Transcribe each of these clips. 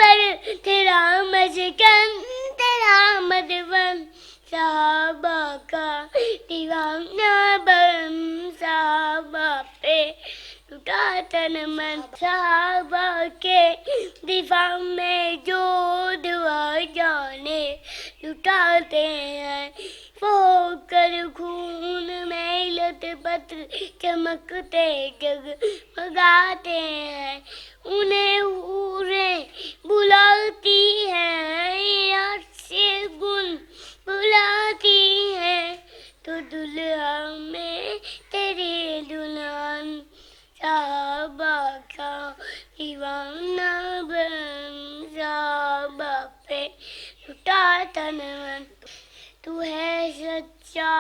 पर तेरा मस्कन तेरा मधुबन साहबा का दीवाना बन साहबा पे टूटा तन मन साहबा के दिफा में जो दुआ जाने लुटाते हैं वो कर खून में लथपथ चमकते जगमगाते हैं उन्हें हूरें बुलाती हैं यार से गुन बुलाती हैं तो दुल्हा में तेरे दुल्हन साहबा का दीवाना बन साहबा पे टूटा तन मन तू है सच्चा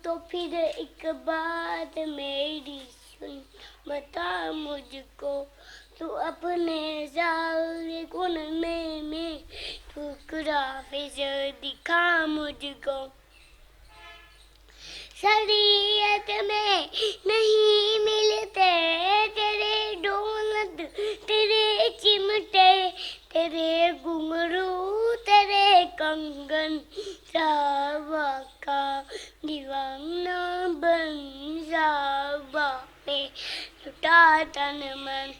तो फिर एक बात मेरी सुन बता मुझको तू अपने सारे गुण में ठुकरा फिर दिखा मुझको शरीयत में नहीं मिलते तेरे दौलत तेरे चिमटे तेरे घुंघरू तेरे कंगन साहबा का दीवाना बन साहबा पे टूटा तन मन